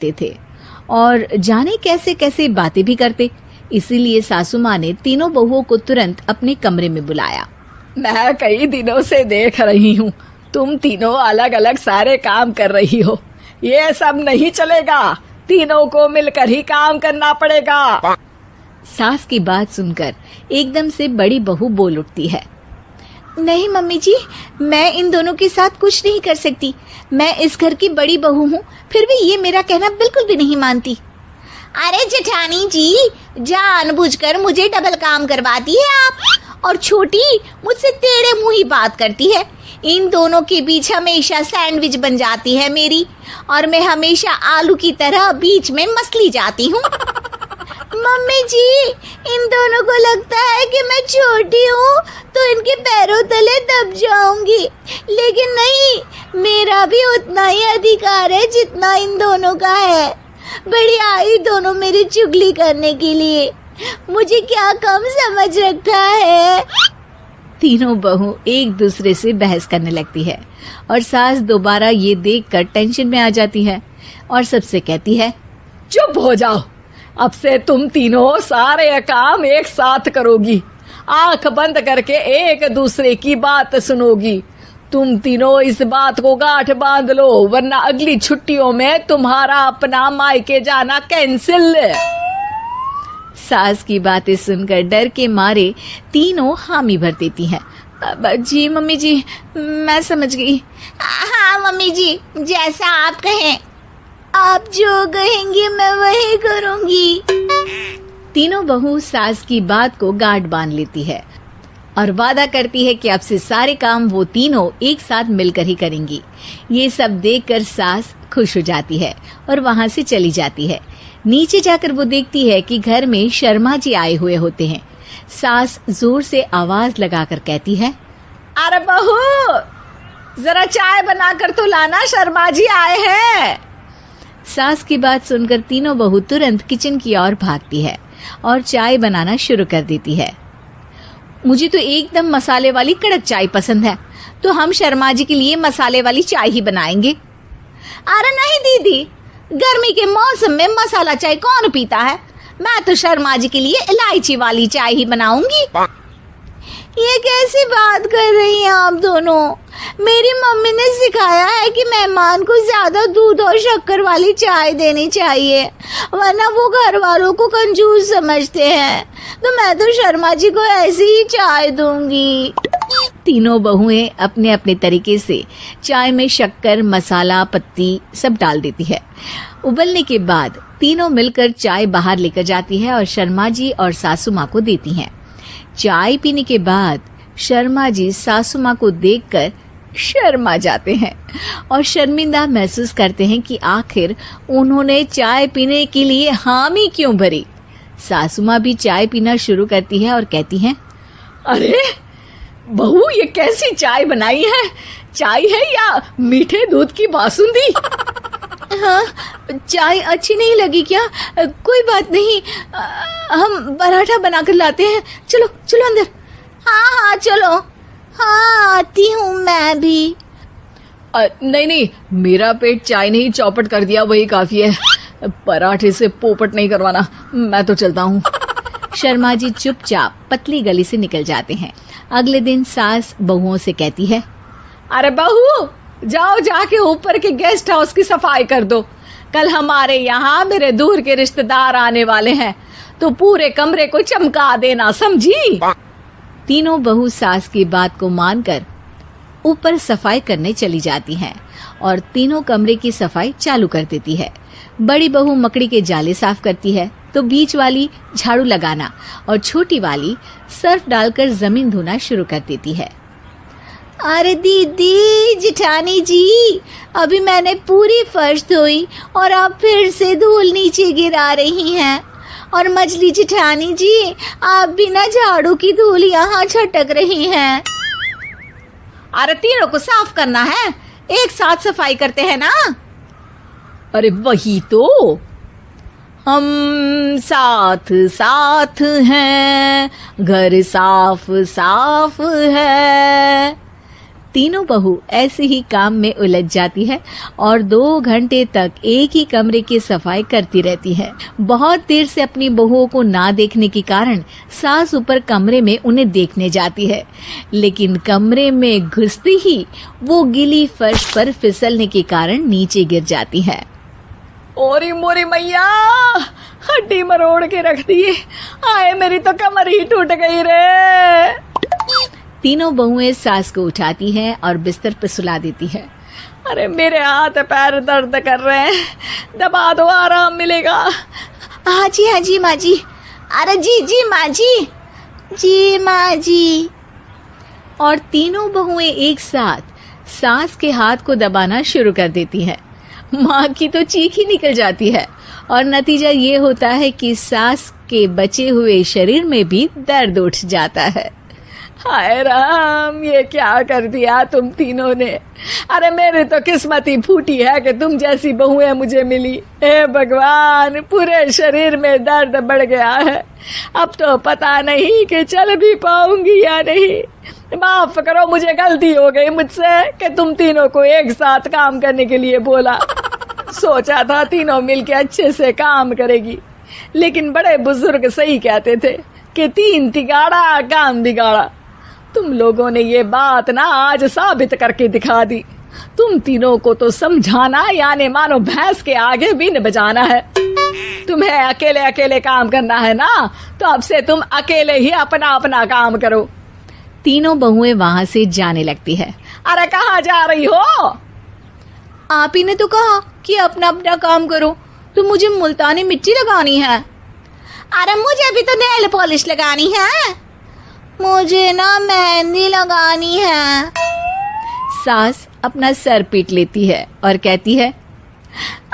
थे और जाने कैसे कैसे बातें भी करते। इसीलिए सासू माँ ने तीनों बहुओं को तुरंत अपने कमरे में बुलाया। मैं कई दिनों से देख रही हूँ, तुम तीनों अलग अलग सारे काम कर रही हो। ये सब नहीं चलेगा, तीनों को मिलकर ही काम करना पड़ेगा। सास की बात सुनकर एकदम से बड़ी बहू बोल उठती है। नहीं मम्मी जी, मैं इन दोनों के साथ कुछ नहीं कर सकती। मैं इस घर की बड़ी बहू हूँ, फिर भी ये मेरा कहना बिल्कुल भी नहीं मानती। अरे जेठानी जी, जानबूझकर मुझे डबल काम करवाती है आप। और छोटी मुझसे टेढ़े मुंह ही बात करती है। इन दोनों के बीच हमेशा सैंडविच बन जाती है मेरी, और मैं हमेशा आलू की तरह बीच में मसली जाती हूँ। मम्मी जी, इन दोनों को लगता है कि मैं छोटी हूँ तो इनके पैरों तले दब जाऊंगी, लेकिन नहीं, मेरा भी उतना ही अधिकार है जितना इन दोनों का है। बड़ी आई दोनों मेरी चुगली करने के लिए, मुझे क्या कम समझ रखा है। तीनों बहू एक दूसरे से बहस करने लगती है और सास दोबारा ये देखकर टेंशन में आ जाती है और सबसे कहती है, चुप हो जाओ, अब से तुम तीनों सारे काम एक साथ करोगी, आंख बंद करके एक दूसरे की बात सुनोगी। तुम तीनों इस बात को गांठ बांध लो, वरना अगली छुट्टियों में तुम्हारा अपना मायके जाना कैंसिल। सास की बातें सुनकर डर के मारे तीनों हामी भर देती हैं। जी मम्मी जी, मैं समझ गई। हाँ मम्मी जी, जैसा आप कहें। आप जो कहेंगी मैं वही करूंगी। तीनों बहू सास की बात को गांठ बांध लेती है और वादा करती है कि अब से सारे काम वो तीनों एक साथ मिलकर ही करेंगी। ये सब देखकर सास खुश हो जाती है और वहां से चली जाती है। नीचे जाकर वो देखती है कि घर में शर्मा जी आए हुए होते हैं। सास जोर से आवाज लगाकर कहती है, अरे बहू, जरा चाय बनाकर तो लाना, शर्मा जी आए हैं। सास की बात सुनकर तीनों बहू तुरंत किचन की ओर भागती है और चाय बनाना शुरू कर देती है। मुझे तो एकदम मसाले वाली कड़क चाय पसंद है, तो हम शर्मा जी के लिए मसाले वाली चाय ही बनाएंगे। अरे नहीं दीदी, गर्मी के मौसम में मसाला चाय कौन पीता है? मैं तो शर्मा जी के लिए इलायची वाली चाय ही बनाऊंगी। ये कैसी बात कर रही हैं आप दोनों? मेरी मम्मी ने सिखाया है कि मेहमान को ज्यादा दूध और शक्कर वाली चाय देनी चाहिए, वरना वो घर वालों को कंजूस समझते हैं। तो मैं तो शर्मा जी को ऐसी ही चाय दूंगी। तीनों बहुएं अपने अपने तरीके से चाय में शक्कर, मसाला, पत्ती सब डाल देती है। उबलने के बाद तीनों मिलकर चाय बाहर लेकर जाती है और शर्मा जी और सासू माँ को देती हैं। चाय पीने के बाद शर्मा जी सासू माँ को देखकर शर्मा जाते हैं और शर्मिंदा महसूस करते हैं कि आखिर उन्होंने चाय पीने के लिए हामी क्यों भरी। सासू माँ भी चाय पीना शुरू करती है और कहती हैं, अरे बहू, ये कैसी चाय बनाई है? चाय है या मीठे दूध की बासुंदी? हाँ, चाय अच्छी नहीं लगी क्या? कोई बात नहीं, हम पराठा बनाकर लाते हैं। चलो चलो अंदर। हाँ चलो। हाँ, आती हूँ मैं भी। नहीं नहीं, मेरा पेट चाय ने ही चौपट कर दिया, वही काफी है। पराठे से पोपट नहीं करवाना, मैं तो चलता हूँ। शर्मा जी चुपचाप पतली गली से निकल जाते हैं। अगले दिन सास बहुओं से कहती है, अरे बहू, जाओ जाके ऊपर के गेस्ट हाउस की सफाई कर दो। कल हमारे यहाँ मेरे दूर के रिश्तेदार आने वाले हैं, तो पूरे कमरे को चमका देना, समझी? तीनों बहू सास की बात को मानकर ऊपर सफाई करने चली जाती हैं और तीनों कमरे की सफाई चालू कर देती है। बड़ी बहू मकड़ी के जाले साफ करती है, तो बीच वाली झाड़ू लगाना और छोटी वाली सर्फ डालकर जमीन धोना शुरू कर देती है। अरे दीदी, जेठानी जी, अभी मैंने पूरी फर्श धोई और आप फिर से धूल नीचे गिरा रही हैं। और मछली जेठानी जी, आप बिना झाड़ू की धूल यहाँ छटक रही हैं। अरे तीनों को साफ करना है, एक साथ सफाई करते हैं ना। अरे वही तो, हम साथ साथ हैं, घर साफ साफ है। तीनों बहू ऐसे ही काम में उलझ जाती है और 2 घंटे तक एक ही कमरे की सफाई करती रहती है। बहुत देर से अपनी बहुओं को ना देखने के कारण सास ऊपर कमरे में उन्हें देखने जाती है, लेकिन कमरे में घुसती ही वो गीली फर्श पर फिसलने के कारण नीचे गिर जाती है। ओरी मोरी मैया, हड्डी मरोड़ के रख दी। आए मेरी तो कमर ही टूट गई रे। तीनों बहुएं सास को उठाती हैं और बिस्तर पर सुला देती है। अरे मेरे हाथ पैर दर्द कर रहे हैं, दबा दो आराम मिलेगा। हाँ जी माँ जी। अरे जी माँ जी, जी माँ जी। और तीनों बहुएं एक साथ सास के हाथ को दबाना शुरू कर देती हैं। माँ की तो चीख ही निकल जाती है और नतीजा ये होता है कि सास के बचे हुए शरीर में भी दर्द उठ जाता है। हाय राम, ये क्या कर दिया तुम तीनों ने। अरे मेरी तो किस्मत ही फूटी है कि तुम जैसी बहुएं मुझे मिली। हे भगवान, पूरे शरीर में दर्द बढ़ गया है। अब तो पता नहीं कि चल भी पाऊंगी या नहीं। माफ करो, मुझे गलती हो गई मुझसे कि तुम तीनों को एक साथ काम करने के लिए बोला। सोचा था तीनों मिलके अच्छे से काम करेगी, लेकिन बड़े बुजुर्ग सही कहते थे कि 3 तिगाड़ा काम बिगाड़ा। तुम लोगों ने ये बात ना आज साबित करके दिखा दी। तुम तीनों को तो समझाना यानी मानो भैंस के आगे भी न बजाना है। तुम्हें अकेले अकेले काम करना है ना, तो अब से तुम अकेले ही अपना अपना काम करो। तीनों बहुएं वहां से जाने लगती है। अरे कहाँ जा रही हो? आप ही ने तो कहा कि अपना अपना काम करो, तो मुझे मुल्तानी मिट्टी लगानी है। अरे मुझे भी तो नेल पॉलिश लगानी है। मुझे ना मेहंदी लगानी है। सास अपना सर पीट लेती है और कहती है,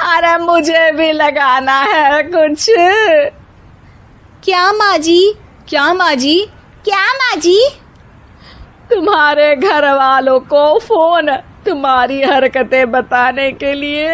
अरे मुझे भी लगाना है कुछ। क्या माँ जी? क्या माँ जी? क्या माँ जी? तुम्हारे घर वालों को फोन तुम्हारी हरकतें बताने के लिए।